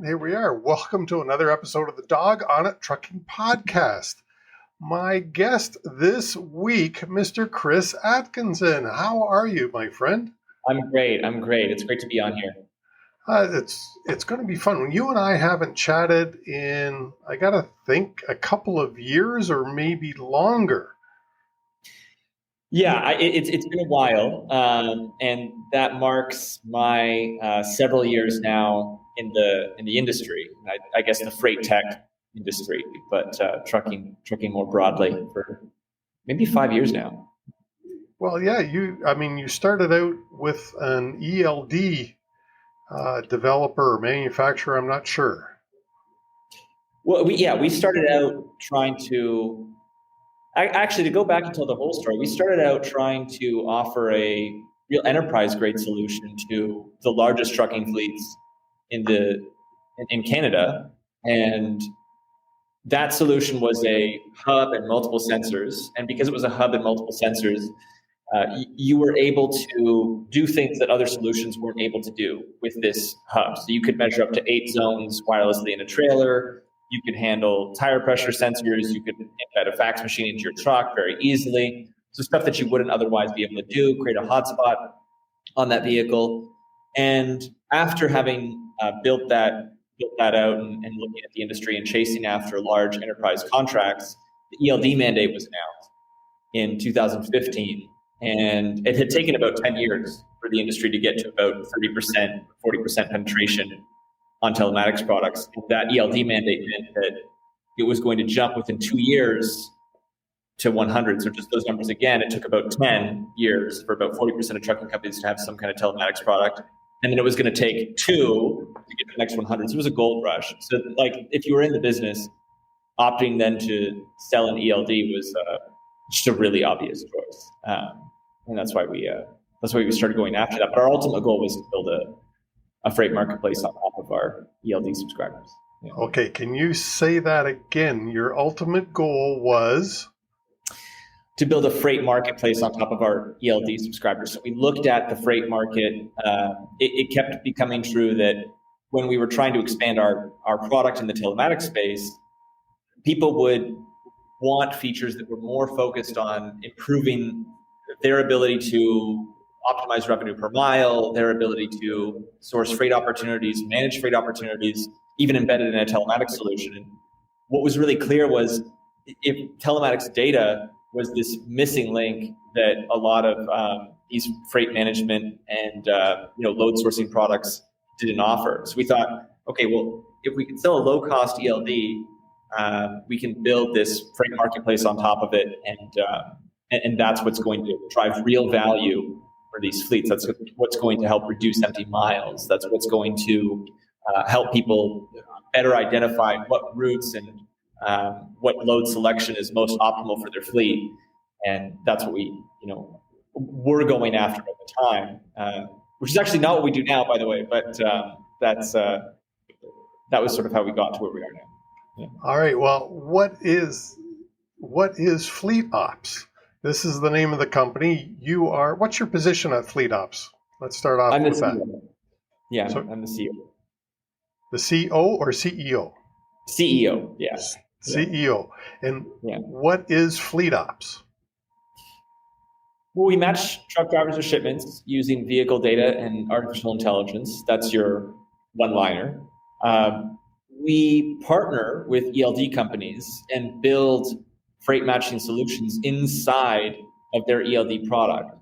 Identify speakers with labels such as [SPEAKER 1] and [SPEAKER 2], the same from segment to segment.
[SPEAKER 1] here we are. Welcome to another episode of the Dog on It Trucking Podcast. My guest this week, Mr. Chris Atkinson. How are you, my friend?
[SPEAKER 2] I'm great. It's great to be on here.
[SPEAKER 1] It's going to be fun. You and I haven't chatted in, I got to think, a couple of years or maybe longer.
[SPEAKER 2] Yeah, it's been a while, and that marks my several years now in the industry. I guess the freight tech industry, but trucking more broadly for maybe 5 years now.
[SPEAKER 1] Well, yeah, you started out with an ELD developer or manufacturer. I'm not sure.
[SPEAKER 2] Well, we started out trying to. Actually, to go back and tell the whole story, we started out trying to offer a real enterprise-grade solution to the largest trucking fleets in Canada, and that solution was a hub and multiple sensors. And because it was a hub and multiple sensors, you were able to do things that other solutions weren't able to do with this hub. So you could measure up to 8 zones wirelessly in a trailer. You could handle tire pressure sensors. You could embed a fax machine into your truck very easily. So stuff that you wouldn't otherwise be able to do, create a hotspot on that vehicle. And after having built that out and looking at the industry and chasing after large enterprise contracts, the ELD mandate was announced in 2015. And it had taken about 10 years for the industry to get to about 30%, 40% penetration on telematics products. That ELD mandate meant that it was going to jump within 2 years to 100. So just those numbers again, it took about 10 years for about 40% of trucking companies to have some kind of telematics product. And then it was going to take 2 to get to the next 100. So it was a gold rush. So like if you were in the business, opting then to sell an ELD was just a really obvious choice. And that's why we started going after that. But our ultimate goal was to build a freight marketplace on top of our ELD subscribers.
[SPEAKER 1] Yeah. Okay, can you say that again? Your ultimate goal was?
[SPEAKER 2] To build a freight marketplace on top of our ELD subscribers. So we looked at the freight market. It kept becoming true that when we were trying to expand our product in the telematics space, people would want features that were more focused on improving their ability to optimize revenue per mile, their ability to source freight opportunities, manage freight opportunities, even embedded in a telematics solution. And what was really clear was if telematics data was this missing link that a lot of these freight management and load sourcing products didn't offer. So we thought, okay, well, if we can sell a low-cost ELD, we can build this freight marketplace on top of it, and that's what's going to drive real value for these fleets. That's what's going to help reduce empty miles. That's what's going to help people better identify what routes and what load selection is most optimal for their fleet. And that's what we're going after at the time, which is actually not what we do now, by the way, but that was sort of how we got to where we are now. Yeah.
[SPEAKER 1] All right. Well, what is FleetOps? This is the name of the company. What's your position at FleetOps? Let's start off with that.
[SPEAKER 2] Yeah, so, I'm the CEO.
[SPEAKER 1] The CO or CEO?
[SPEAKER 2] CEO, yes.
[SPEAKER 1] CEO. And what is FleetOps?
[SPEAKER 2] Well, we match truck drivers with shipments using vehicle data and artificial intelligence. That's your one-liner. We partner with ELD companies and build freight matching solutions inside of their ELD product.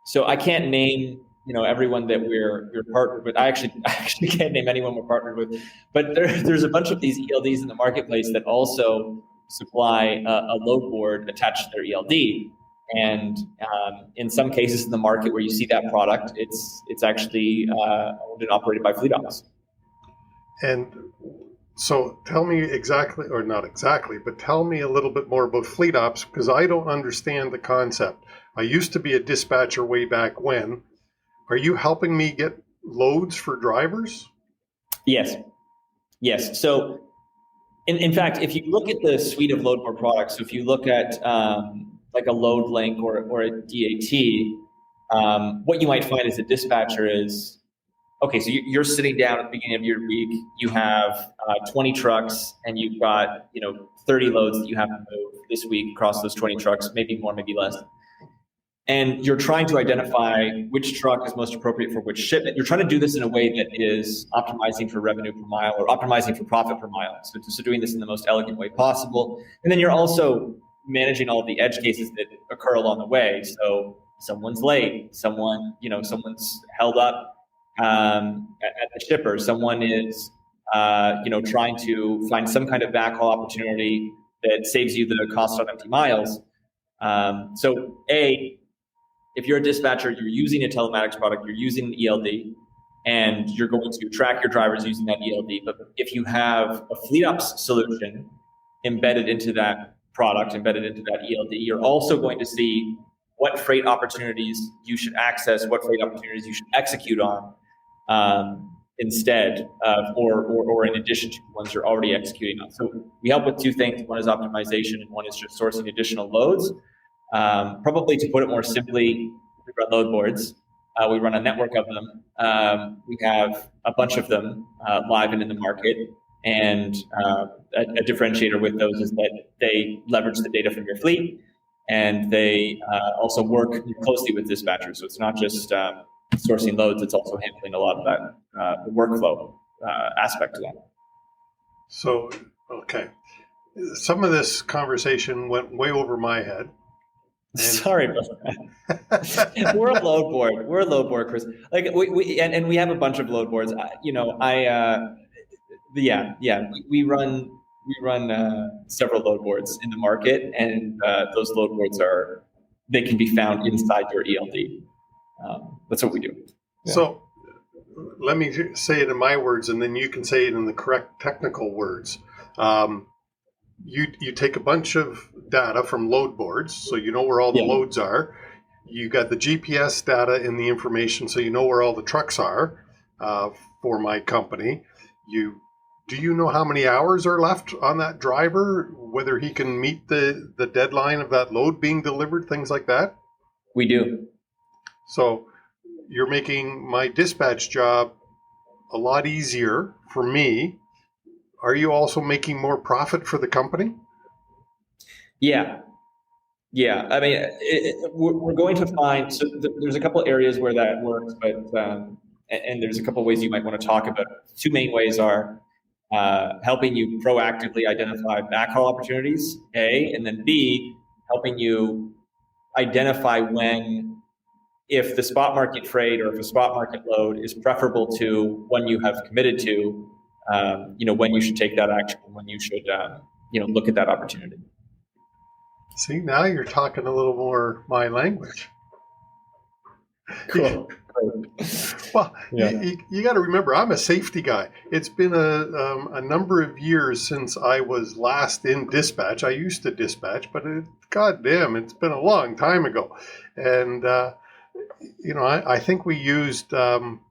[SPEAKER 2] So I can't name everyone that we're partnered with. I actually can't name anyone we're partnered with. But there's a bunch of these ELDs in the marketplace that also supply a load board attached to their ELD. And in some cases in the market where you see that product, it's actually owned and operated by FleetOps.
[SPEAKER 1] And so tell me exactly, or not exactly, but tell me a little bit more about FleetOps, because I don't understand the concept. I used to be a dispatcher way back when. Are you helping me get loads for drivers?
[SPEAKER 2] Yes. So in fact, if you look at the suite of load board products, so if you look at like a load link or a DAT, what you might find as a dispatcher is okay, so you're sitting down at the beginning of your week, you have 20 trucks, and you've got 30 loads that you have to move this week across those 20 trucks, maybe more, maybe less. And you're trying to identify which truck is most appropriate for which shipment. You're trying to do this in a way that is optimizing for revenue per mile or optimizing for profit per mile. So doing this in the most elegant way possible. And then you're also managing all of the edge cases that occur along the way. So someone's late, someone's held up at the shipper, someone is trying to find some kind of backhaul opportunity that saves you the cost on empty miles. If you're a dispatcher, you're using a telematics product, you're using an ELD, and you're going to track your drivers using that ELD. But if you have a FleetOps solution embedded into that product, embedded into that ELD, you're also going to see what freight opportunities you should access, what freight opportunities you should execute on instead of, or in addition to the ones you're already executing on. So we help with two things. One is optimization, and one is just sourcing additional loads. Probably to put it more simply, we run load boards. We run a network of them. We have a bunch of them live and in the market. And a differentiator with those is that they leverage the data from your fleet, and they also work closely with dispatchers. So it's not just sourcing loads, it's also handling a lot of that workflow aspect of that.
[SPEAKER 1] So, okay. Some of this conversation went way over my head.
[SPEAKER 2] Sorry about that. We're a load board, Chris. Like we have a bunch of load boards. We run several load boards in the market, and those load boards they can be found inside your ELD. That's what we do.
[SPEAKER 1] Yeah. So let me say it in my words, and then you can say it in the correct technical words. You take a bunch of data from load boards, so you know where all the loads are. You got the GPS data in the information, so you know where all the trucks are for my company. Do you know how many hours are left on that driver, whether he can meet the deadline of that load being delivered, things like that?
[SPEAKER 2] We do.
[SPEAKER 1] So you're making my dispatch job a lot easier for me. Are you also making more profit for the company?
[SPEAKER 2] Yeah. I mean, we're going to find, so there's a couple areas where that works, but and there's a couple ways you might want to talk about. Two main ways are helping you proactively identify backhaul opportunities, A, and then B, helping you identify if the spot market freight or if a spot market load is preferable to one you have committed to, when you should take that action, when you should, look at that opportunity.
[SPEAKER 1] See, now you're talking a little more my language.
[SPEAKER 2] Cool.
[SPEAKER 1] Well, you got to remember, I'm a safety guy. It's been a number of years since I was last in dispatch. I used to dispatch, but goddamn, it's been a long time ago. And, I think we used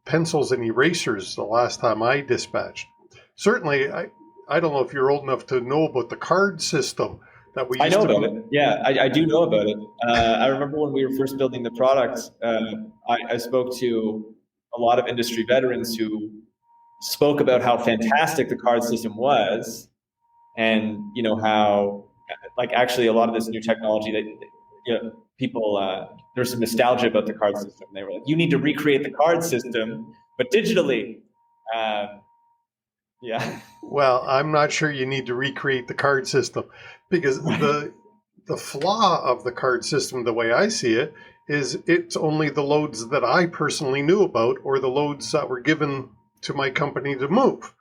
[SPEAKER 1] pencils and erasers the last time I dispatched. Certainly, I don't know if you're old enough to know about the card system that we used
[SPEAKER 2] I know about it. Yeah, I do know about it. I remember when we were first building the product, I spoke to a lot of industry veterans who spoke about how fantastic the card system was, and how actually a lot of this new technology that people there's some nostalgia about the card system. They were like, you need to recreate the card system, but digitally. Yeah.
[SPEAKER 1] Well, I'm not sure you need to recreate the card system, because the flaw of the card system, the way I see it, is it's only the loads that I personally knew about, or the loads that were given to my company to move.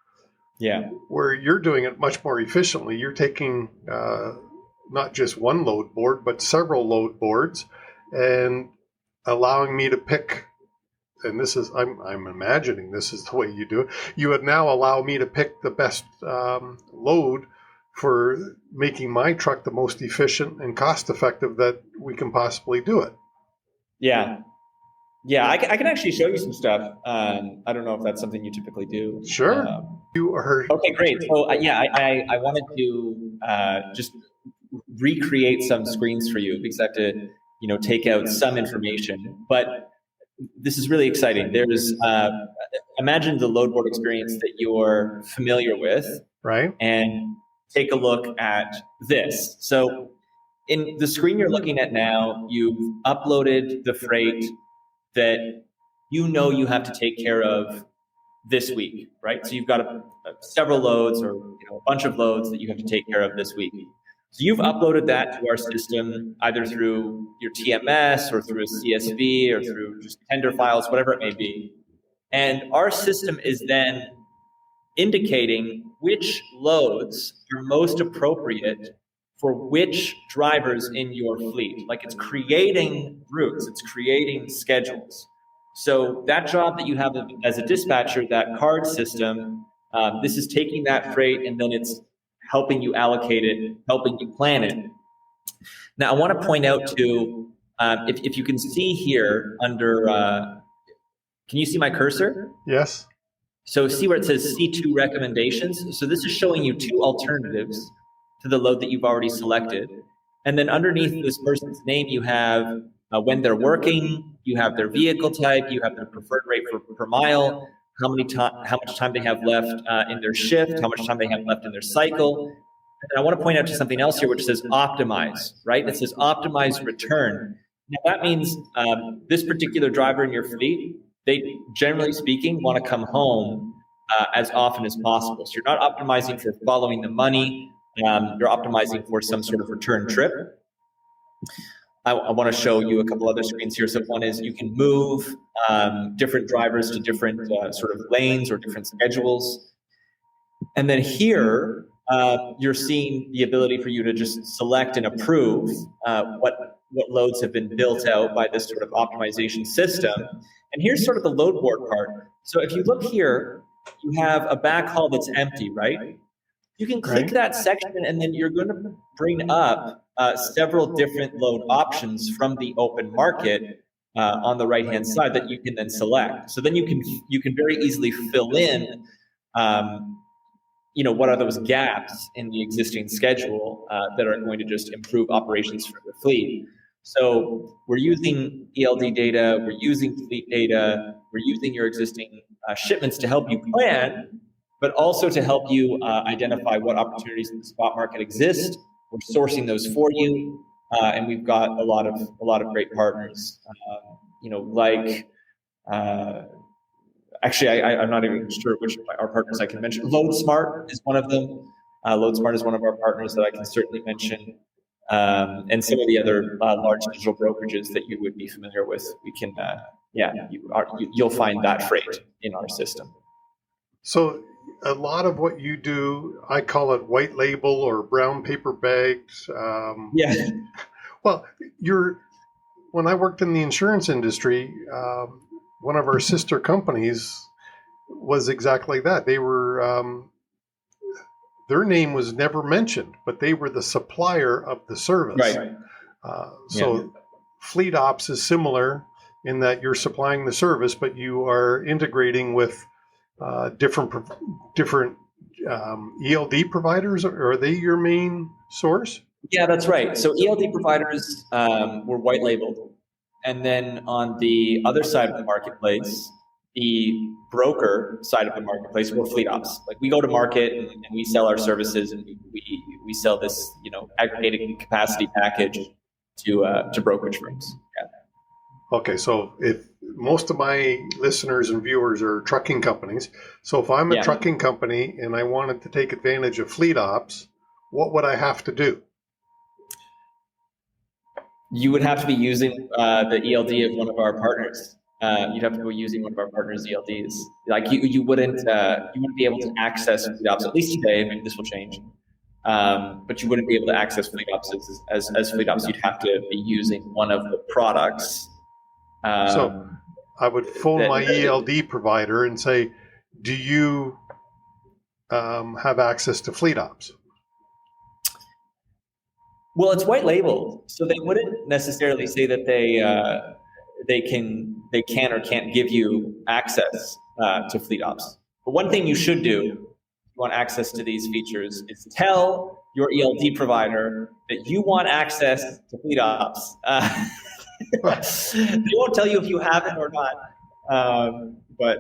[SPEAKER 2] Yeah.
[SPEAKER 1] Where you're doing it much more efficiently. You're taking not just one load board, but several load boards, and allowing me to pick. And this is, I'm imagining this is the way you do it. You would now allow me to pick the best load for making my truck the most efficient and cost effective that we can possibly do it.
[SPEAKER 2] Yeah. I can actually show you some stuff. I don't know if that's something you typically do.
[SPEAKER 1] Sure. You are.
[SPEAKER 2] Okay, great. So I wanted to just recreate some screens for you, because I have to, take out some information. But this is really exciting. There's imagine the load board experience that you're familiar with,
[SPEAKER 1] right?
[SPEAKER 2] and take a look at this. So in the screen you're looking at now, you've uploaded the freight that you have to take care of this week, right? So you've got several loads, or a bunch of loads that you have to take care of this week. So you've uploaded that to our system either through your TMS or through a CSV or through just tender files, whatever it may be. And our system is then indicating which loads are most appropriate for which drivers in your fleet. Like, it's creating routes, it's creating schedules. So that job that you have as a dispatcher, that card system, this is taking that freight and then it's helping you allocate it, helping you plan it. Now, I want to point out too, if you can see here under, can you see my cursor?
[SPEAKER 1] Yes.
[SPEAKER 2] So see where it says C2 recommendations? So this is showing you two alternatives to the load that you've already selected. And then underneath this person's name, you have when they're working, you have their vehicle type, you have their preferred rate per mile, how much time they have left in their shift, how much time they have left in their cycle. And I want to point out to something else here, which says optimize, right? It says optimize return. Now that means this particular driver in your fleet, they, generally speaking, want to come home as often as possible. So you're not optimizing for following the money, you're optimizing for some sort of return trip. I want to show you a couple other screens here. So one is you can move different drivers to different sort of lanes or different schedules. And then here, you're seeing the ability for you to just select and approve what loads have been built out by this sort of optimization system. And here's sort of the load board part. So if you look here, you have a backhaul that's empty, right? You can click that section and then you're going to bring up several different load options from the open market on the right-hand side that you can then select. So then you can very easily fill in what are those gaps in the existing schedule that are going to just improve operations for the fleet. So we're using ELD data, we're using fleet data, we're using your existing shipments to help you plan, but also to help you identify what opportunities in the spot market exist. We're sourcing those for you, and we've got a lot of great partners, actually, I'm not even sure which of our partners I can mention. LoadSmart is one of them. LoadSmart is one of our partners that I can certainly mention. And some of the other large digital brokerages that you would be familiar with, we can, you'll find that freight in our system.
[SPEAKER 1] So a lot of what you do, I call it white label or brown paper bags. Well, when I worked in the insurance industry, one of our sister companies was exactly that. They were, their name was never mentioned, but they were the supplier of the service.
[SPEAKER 2] Right.
[SPEAKER 1] So FleetOps is similar in that you're supplying the service, but you are integrating with different ELD providers. Are they your main source?
[SPEAKER 2] Yeah, that's right. So ELD providers were white labeled. And then on the other side of the marketplace, the broker side of the marketplace, were FleetOps. Like, we go to market and we sell our services, and we sell this aggregated capacity package to brokerage firms. Yeah.
[SPEAKER 1] Okay, so if most of my listeners and viewers are trucking companies, so if I'm a trucking company and I wanted to take advantage of FleetOps, what would I have to do?
[SPEAKER 2] You would have to be using the ELD of one of our partners. You'd have to be using one of our partners' ELDs. Like, you wouldn't be able to access FleetOps, at least today. Maybe this will change. But you wouldn't be able to access FleetOps as FleetOps. You'd have to be using one of the products.
[SPEAKER 1] So I would phone my ELD provider and say, do you have access to FleetOps?
[SPEAKER 2] Well, it's white labeled, so they wouldn't necessarily say that they can or can't give you access to FleetOps. But one thing you should do if you want access to these features is tell your ELD provider that you want access to FleetOps. They won't tell you if you have it or not. But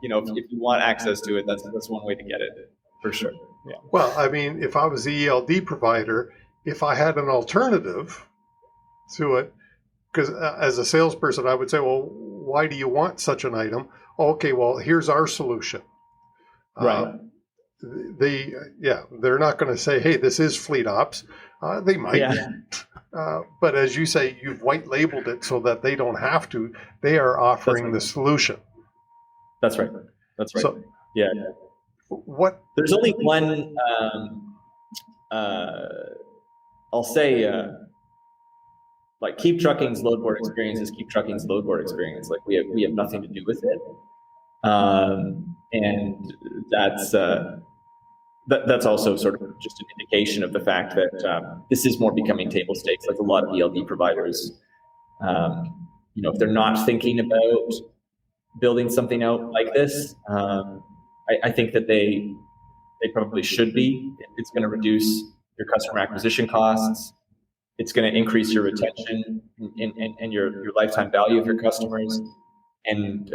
[SPEAKER 2] if you want access to it, that's one way to get it for sure. Yeah.
[SPEAKER 1] Well, I mean, if I was the ELD provider, if I had an alternative to it, because as a salesperson, I would say, well, why do you want such an item? Okay, well, here's our solution.
[SPEAKER 2] Right.
[SPEAKER 1] They're not going to say, hey, this is FleetOps. They might.
[SPEAKER 2] Yeah.
[SPEAKER 1] But as you say, you've white labeled it so that they don't have to. They are offering the solution.
[SPEAKER 2] That's right. That's right. So, yeah.
[SPEAKER 1] What?
[SPEAKER 2] There's only one. I'll say, like Keep Trucking's load board experience is Keep Trucking's load board experience. Like we have nothing to do with it, and that's also sort of just an indication of the fact that this is more becoming table stakes. Like a lot of ELD providers, if they're not thinking about building something out like this, I think that they probably should be. It's going to reduce your customer acquisition costs. It's going to increase your retention and your lifetime value of your customers. And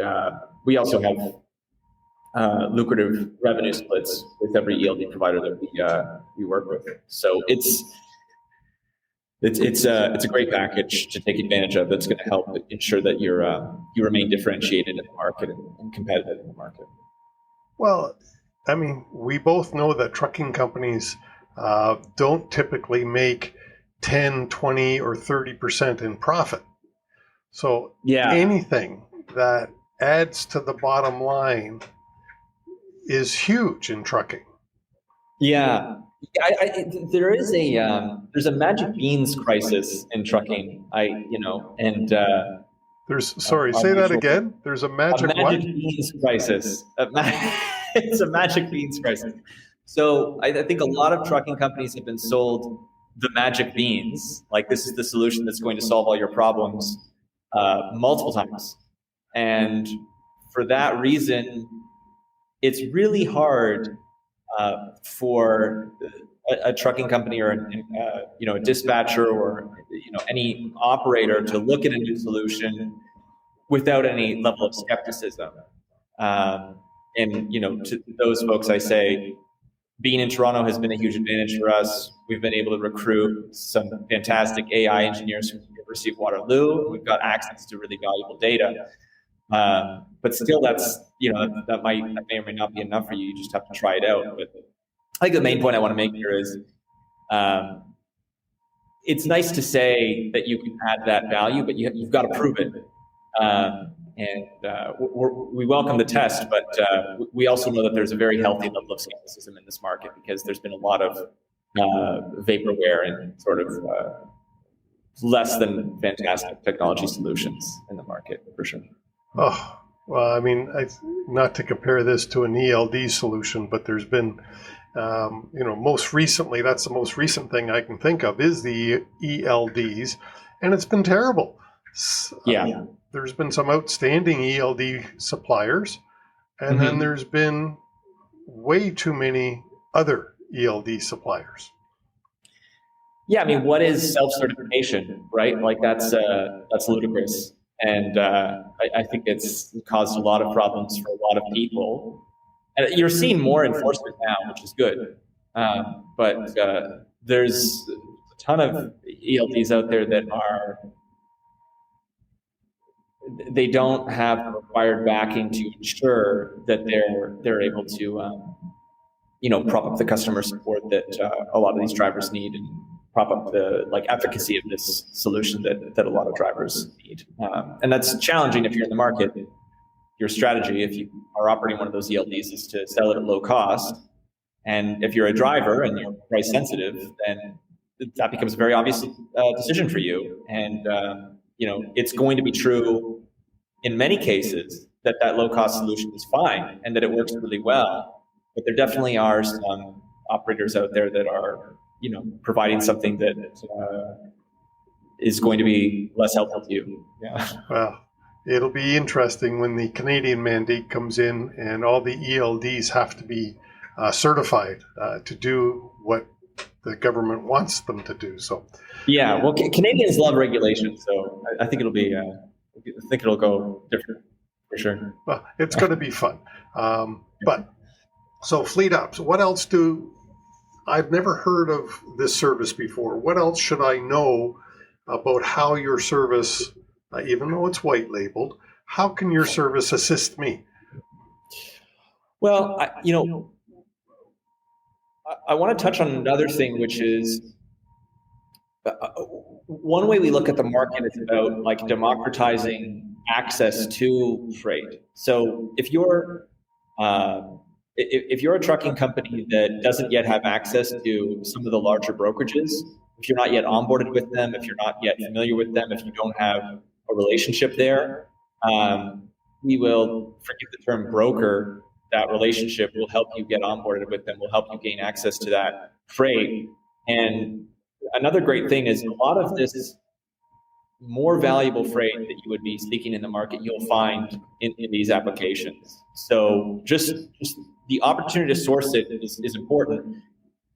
[SPEAKER 2] we also have lucrative revenue splits with every ELD provider that we work with. So it's a great package to take advantage of. That's going to help ensure that you remain differentiated in the market and competitive in the market.
[SPEAKER 1] Well, I mean, we both know that trucking companies don't typically make 10, 20, or 30% in profit. So anything that adds to the bottom line is huge in trucking.
[SPEAKER 2] Yeah. There's a magic beans crisis in trucking.
[SPEAKER 1] Say that again. There's a magic
[SPEAKER 2] beans crisis. It's a magic beans crisis. So I think a lot of trucking companies have been sold the magic beans, like this is the solution that's going to solve all your problems, multiple times. And for that reason, it's really hard for a trucking company or a dispatcher or any operator to look at a new solution without any level of skepticism. To those folks, I say, being in Toronto has been a huge advantage for us. We've been able to recruit some fantastic AI engineers from the University of Waterloo. We've got access to really valuable data. But still, that may or may not be enough for you. You just have to try it out. But I think the main point I want to make here is it's nice to say that you can add that value, but you've got to prove it. We welcome the test, but we also know that there's a very healthy level of skepticism in this market because there's been a lot of vaporware and sort of less than fantastic technology solutions in the market, for sure.
[SPEAKER 1] Oh, well, I mean, not to compare this to an ELD solution, but there's been, most recently, that's the most recent thing I can think of is the ELDs, and it's been terrible.
[SPEAKER 2] Yeah.
[SPEAKER 1] There's been some outstanding ELD suppliers, and then there's been way too many other ELD suppliers.
[SPEAKER 2] Yeah, I mean, what is self-certification, right? Like that's ludicrous, and I think it's caused a lot of problems for a lot of people. And you're seeing more enforcement now, which is good, but there's a ton of ELDs out there that they don't have the required backing to ensure that they're able to prop up the customer support that a lot of these drivers need and prop up the efficacy of this solution that a lot of drivers need. And that's challenging if you're in the market. Your strategy, if you are operating one of those ELDs, is to sell it at low cost. And if you're a driver and you're price sensitive, then that becomes a very obvious decision for you. And it's going to be true in many cases that low-cost solution is fine and that it works really well. But there definitely are some operators out there that are, providing something that is going to be less helpful to you. Yeah.
[SPEAKER 1] Well, it'll be interesting when the Canadian mandate comes in and all the ELDs have to be certified to do what the government wants them to do. So,
[SPEAKER 2] Yeah, well, Canadians love regulation, so I think it'll be. I think it'll go different for sure.
[SPEAKER 1] well, it's going to be fun. But so FleetOps, what else I've never heard of this service before. What else should I know about how your service, even though it's white labeled, how can your service assist me?
[SPEAKER 2] Well, I want to touch on another thing, which is one way we look at the market is about like democratizing access to freight. So if you're a trucking company that doesn't yet have access to some of the larger brokerages, if you're not yet onboarded with them, if you're not yet familiar with them, if you don't have a relationship there, we will, forgive the term broker, that relationship will help you get onboarded with them, will help you gain access to that freight. And another great thing is a lot of this more valuable freight that you would be seeking in the market, you'll find in these applications. So just the opportunity to source it is important.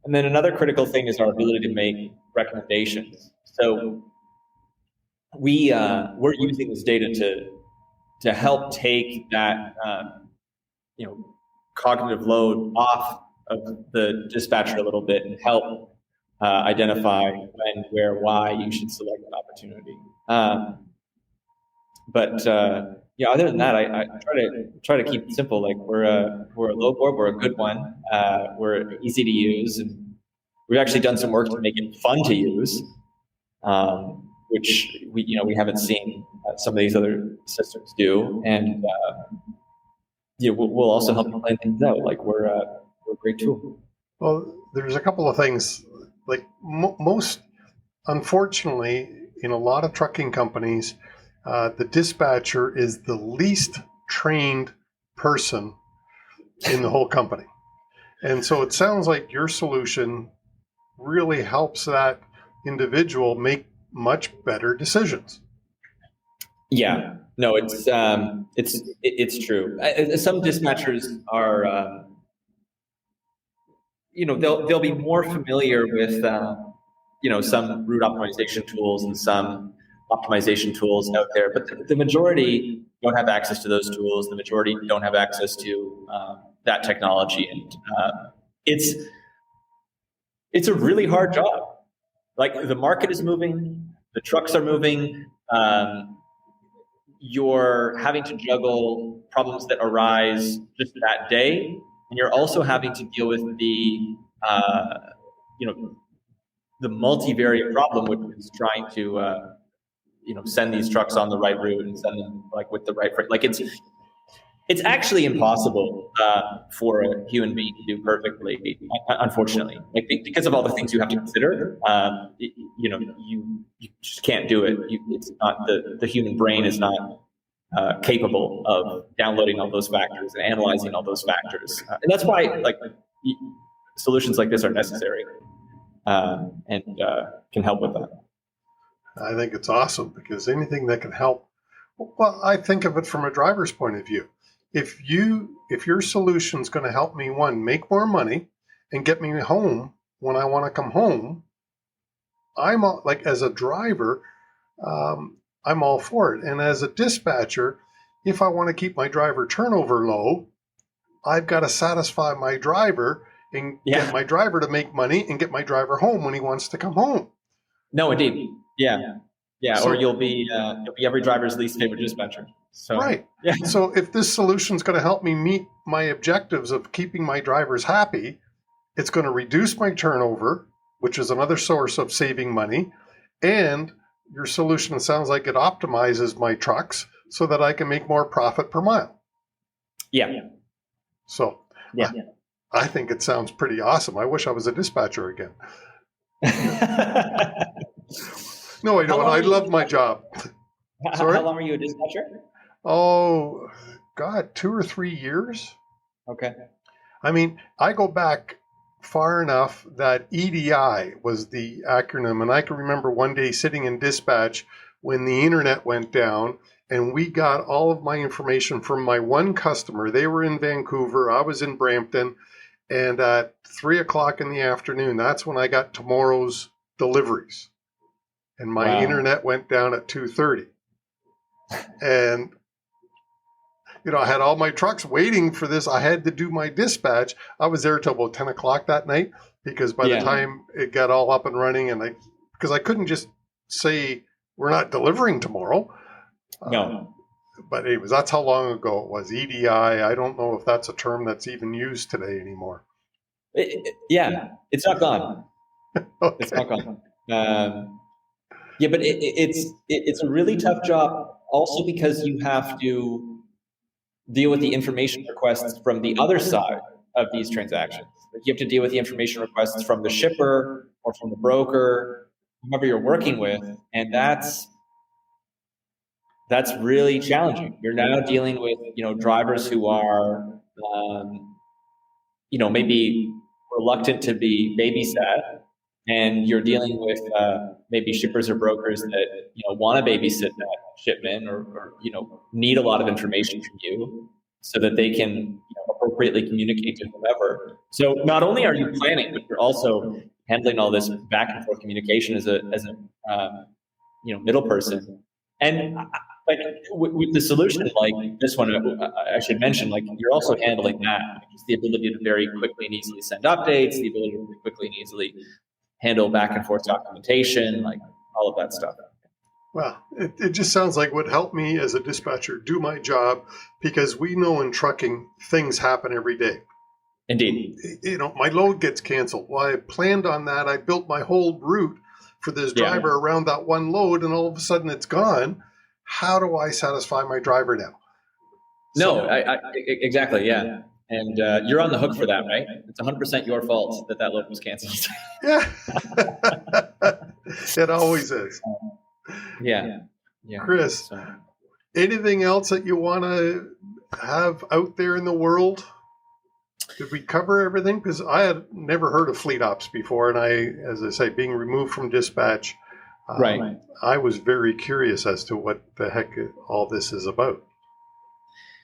[SPEAKER 2] And then another critical thing is our ability to make recommendations. So we're using this data to help take that cognitive load off of the dispatcher a little bit and help identify when, where, why you should select an opportunity. Other than that, I try to keep it simple. Like we're a low board, we're a good one, we're easy to use, and we've actually done some work to make it fun to use, which we haven't seen some of these other systems do, and we'll also help you plan things out. Like we're a great tool.
[SPEAKER 1] Well, there's a couple of things. Like most, unfortunately, in a lot of trucking companies, the dispatcher is the least trained person in the whole company. And so it sounds like your solution really helps that individual make much better decisions.
[SPEAKER 2] Yeah, no, it's true. Some dispatchers are, they'll be more familiar with, some route optimization tools and some optimization tools out there, but the majority don't have access to those tools. The majority don't have access to that technology, and it's a really hard job. Like the market is moving, the trucks are moving. You're having to juggle problems that arise just that day, and you're also having to deal with the multivariate problem, which is trying to send these trucks on the right route and send them like with the right freight. Like it's actually impossible for a human being to do perfectly, unfortunately, like because of all the things you have to consider. You just can't do it. It's not the human brain is not capable of downloading all those factors and analyzing all those factors, and that's why solutions like this are necessary and can help with that.
[SPEAKER 1] I think it's awesome because anything that can help. Well, I think of it from a driver's point of view. If your solution is going to help me, one, make more money and get me home when I want to come home, I'm like, as a driver, I'm all for it. And as a dispatcher, if I want to keep my driver turnover low, I've got to satisfy my driver and get my driver to make money and get my driver home when he wants to come home.
[SPEAKER 2] No, indeed. Yeah. So, or you'll be every driver's least favorite dispatcher. So,
[SPEAKER 1] right. Yeah. So if this solution is going to help me meet my objectives of keeping my drivers happy, it's going to reduce my turnover, which is another source of saving money. And your solution sounds like it optimizes my trucks so that I can make more profit per mile.
[SPEAKER 2] Yeah.
[SPEAKER 1] So I think it sounds pretty awesome. I wish I was a dispatcher again. No, I don't. I love my job.
[SPEAKER 2] Sorry? How long were you a dispatcher?
[SPEAKER 1] Oh, God, 2 or 3 years.
[SPEAKER 2] Okay.
[SPEAKER 1] I mean, I go back far enough that EDI was the acronym, and I can remember one day sitting in dispatch when the internet went down, and we got all of my information from my one customer. They were in Vancouver, I was in Brampton, And at 3 o'clock in the afternoon, that's when I got tomorrow's deliveries. And my
[SPEAKER 2] Wow.
[SPEAKER 1] internet went down at 2:30. And, I had all my trucks waiting for this. I had to do my dispatch. I was there till about 10 o'clock that night because by the time it got all up and running, because I couldn't just say, we're not delivering tomorrow.
[SPEAKER 2] No.
[SPEAKER 1] But anyways, that's how long ago it was. EDI, I don't know if that's a term that's even used today anymore.
[SPEAKER 2] It's not gone.
[SPEAKER 1] Okay.
[SPEAKER 2] It's not gone. But it's a really tough job also because you have to deal with the information requests from the other side of these transactions. You have to deal with the information requests from the shipper or from the broker, whoever you're working with, and that's really challenging. You're now dealing with drivers who are maybe reluctant to be babysat, and you're dealing with maybe shippers or brokers that want to babysit that shipment or need a lot of information from you so that they can appropriately communicate to whomever. So not only are you planning, but you're also handling all this back and forth communication as a middle person. And like with the solution like this one, I should mention, like you're also handling that, just the ability to very quickly and easily send updates, the ability to quickly and easily handle back and forth documentation, like all of that stuff.
[SPEAKER 1] Well, it just sounds like would help me as a dispatcher do my job, because we know in trucking things happen every day.
[SPEAKER 2] Indeed.
[SPEAKER 1] My load gets canceled. Well, I planned on that. I built my whole route for this driver around that one load, and all of a sudden it's gone. How do I satisfy my driver now?
[SPEAKER 2] Exactly, yeah. And you're on the hook for that, right? It's 100% your fault that load was canceled.
[SPEAKER 1] Yeah. It always is.
[SPEAKER 2] Yeah.
[SPEAKER 1] Chris, anything else that you want to have out there in the world? Did we cover everything? Because I had never heard of FleetOps before, and as I say, being removed from dispatch,
[SPEAKER 2] right.
[SPEAKER 1] I was very curious as to what the heck all this is about.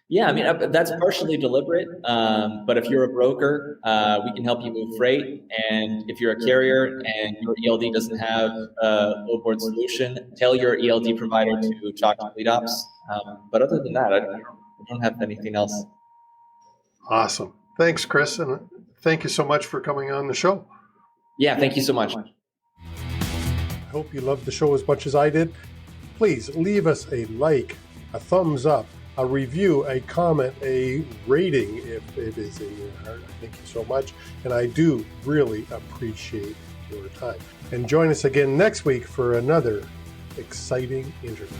[SPEAKER 2] Yeah, I mean, that's partially deliberate, but if you're a broker, we can help you move freight. And if you're a carrier and your ELD doesn't have a load board solution, tell your ELD provider to talk to FleetOps. But other than that, I don't have anything else.
[SPEAKER 1] Awesome. Thanks, Chris, and thank you so much for coming on the show.
[SPEAKER 2] Yeah, thank you so much.
[SPEAKER 1] I hope you loved the show as much as I did. Please leave us a like, a thumbs up, a review, a comment, a rating if it is in your heart. Thank you so much. And I do really appreciate your time. And join us again next week for another exciting interview.